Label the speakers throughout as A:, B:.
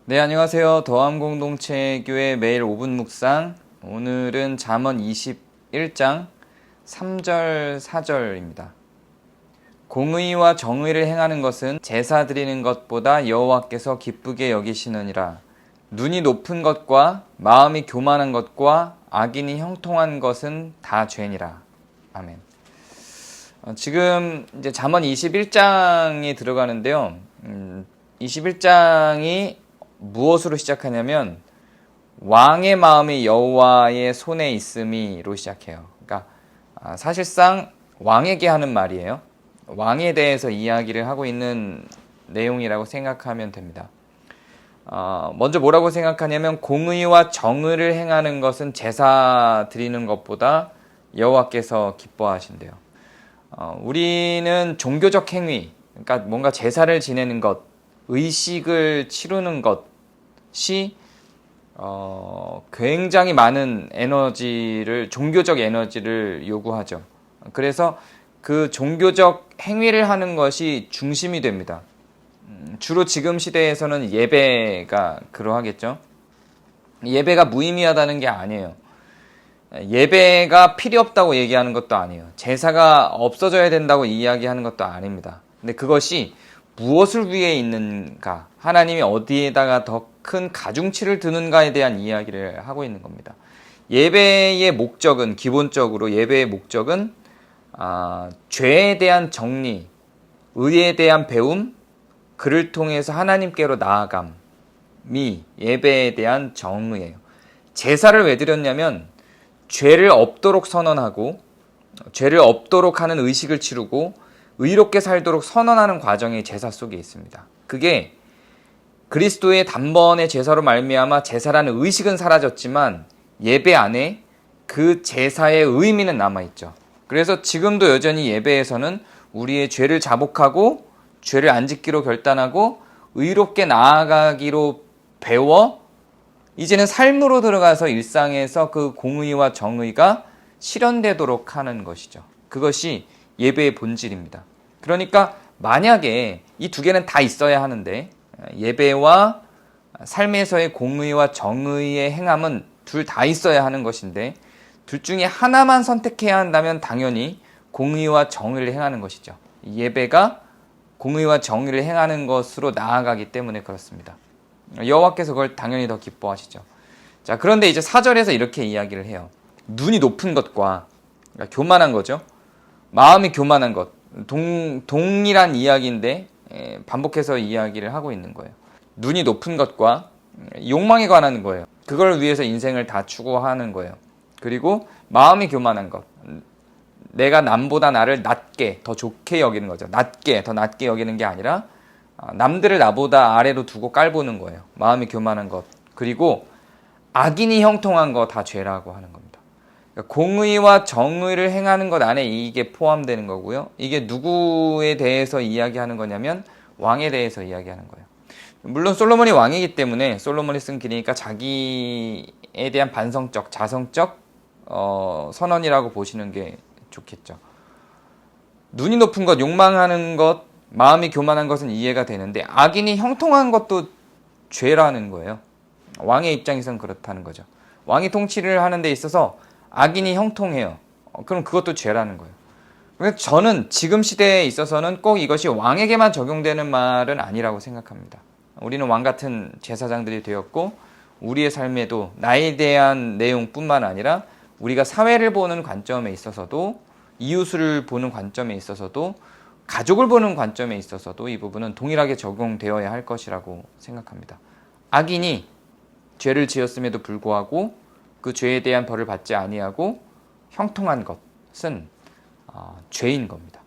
A: 네, 안녕하세요. 더암공동체교회 매일 5분 묵상. 오늘은 잠언 21장 3절 4절입니다. 공의와 정의를 행하는 것은 제사 드리는 것보다 여호와께서 기쁘게 여기시느니라. 눈이 높은 것과 마음이 교만한 것과 악인이 형통한 것은 다 죄니라. 아멘. 지금 이제 잠언 21장이 들어가는데요. 21장이 무엇으로 시작하냐면 왕의 마음이 여호와의 손에 있음이로 시작해요. 그러니까 사실상 왕에게 하는 말이에요. 왕에 대해서 이야기를 하고 있는 내용이라고 생각하면 됩니다. 먼저 뭐라고 생각하냐면 공의와 정의를 행하는 것은 제사 드리는 것보다 여호와께서 기뻐하신대요. 우리는 종교적 행위, 그러니까 뭔가 제사를 지내는 것, 의식을 치르는 것이 굉장히 많은 종교적 에너지를 요구하죠. 그래서 그 종교적 행위를 하는 것이 중심이 됩니다. 주로 지금 시대에서는 예배가 그러하겠죠. 예배가 무의미하다는 게 아니에요. 예배가 필요 없다고 얘기하는 것도 아니에요. 제사가 없어져야 된다고 이야기하는 것도 아닙니다. 근데 그것이 무엇을 위해 있는가, 하나님이 어디에다가 더 큰 가중치를 두는가에 대한 이야기를 하고 있는 겁니다. 예배의 목적은, 기본적으로 예배의 목적은 죄에 대한 정리, 의에 대한 배움, 그를 통해서 하나님께로 나아감이 예배에 대한 정의예요. 제사를 왜 드렸냐면 죄를 없도록 선언하고, 죄를 없도록 하는 의식을 치르고 의롭게 살도록 선언하는 과정이 제사 속에 있습니다. 그게 그리스도의 단번의 제사로 말미암아 제사라는 의식은 사라졌지만 예배 안에 그 제사의 의미는 남아있죠. 그래서 지금도 여전히 예배에서는 우리의 죄를 자복하고 죄를 안 짓기로 결단하고 의롭게 나아가기로 배워 이제는 삶으로 들어가서 일상에서 그 공의와 정의가 실현되도록 하는 것이죠. 그것이 예배의 본질입니다. 그러니까 만약에 이 두 개는 다 있어야 하는데 예배와 삶에서의 공의와 정의의 행함은 둘 다 있어야 하는 것인데 둘 중에 하나만 선택해야 한다면 당연히 공의와 정의를 행하는 것이죠. 예배가 공의와 정의를 행하는 것으로 나아가기 때문에 그렇습니다. 여호와께서 그걸 당연히 더 기뻐하시죠. 자, 그런데 이제 4절에서 이렇게 이야기를 해요. 눈이 높은 것과, 그러니까 교만한 거죠. 마음이 교만한 것. 동일한 이야기인데 반복해서 이야기를 하고 있는 거예요. 눈이 높은 것과 욕망에 관한 거예요. 그걸 위해서 인생을 다 추구하는 거예요. 그리고 마음이 교만한 것. 내가 남보다 나를 낮게, 더 좋게 여기는 거죠. 더 낮게 여기는 게 아니라 남들을 나보다 아래로 두고 깔보는 거예요. 마음이 교만한 것. 그리고 악인이 형통한 거 다 죄라고 하는 겁니다. 그러니까 공의와 정의를 행하는 것 안에 이게 포함되는 거고요. 이게 누구에 대해서 이야기하는 거냐면 왕에 대해서 이야기하는 거예요. 물론 솔로몬이 왕이기 때문에 솔로몬이 쓴 글이니까 자기에 대한 반성적, 자성적 선언이라고 보시는 게 좋겠죠. 눈이 높은 것, 욕망하는 것, 마음이 교만한 것은 이해가 되는데 악인이 형통한 것도 죄라는 거예요. 왕의 입장에서는 그렇다는 거죠. 왕이 통치를 하는 데 있어서 악인이 형통해요. 그럼 그것도 죄라는 거예요. 그래서 저는 지금 시대에 있어서는 꼭 이것이 왕에게만 적용되는 말은 아니라고 생각합니다. 우리는 왕 같은 제사장들이 되었고 우리의 삶에도 나에 대한 내용뿐만 아니라 우리가 사회를 보는 관점에 있어서도, 이웃을 보는 관점에 있어서도, 가족을 보는 관점에 있어서도 이 부분은 동일하게 적용되어야 할 것이라고 생각합니다. 악인이 죄를 지었음에도 불구하고 그 죄에 대한 벌을 받지 아니하고 형통한 것은 죄인 겁니다.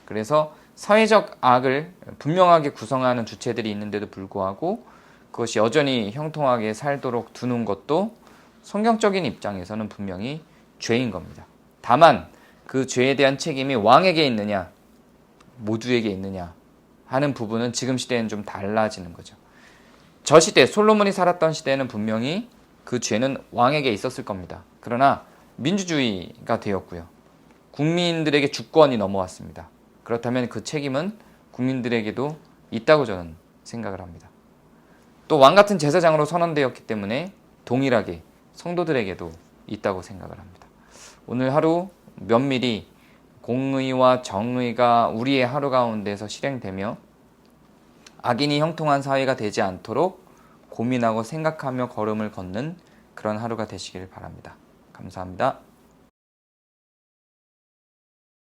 A: 그래서 사회적 악을 분명하게 구성하는 주체들이 있는데도 불구하고 그것이 여전히 형통하게 살도록 두는 것도 성경적인 입장에서는 분명히 죄인 겁니다. 다만 그 죄에 대한 책임이 왕에게 있느냐, 모두에게 있느냐 하는 부분은 지금 시대에는 좀 달라지는 거죠. 저 시대, 솔로몬이 살았던 시대에는 분명히 그 죄는 왕에게 있었을 겁니다. 그러나 민주주의가 되었고요. 국민들에게 주권이 넘어왔습니다. 그렇다면 그 책임은 국민들에게도 있다고 저는 생각을 합니다. 또 왕 같은 제사장으로 선언되었기 때문에 동일하게 성도들에게도 있다고 생각을 합니다. 오늘 하루 면밀히 공의와 정의가 우리의 하루 가운데서 실행되며 악인이 형통한 사회가 되지 않도록 고민하고 생각하며 걸음을 걷는 그런 하루가 되시길 바랍니다. 감사합니다.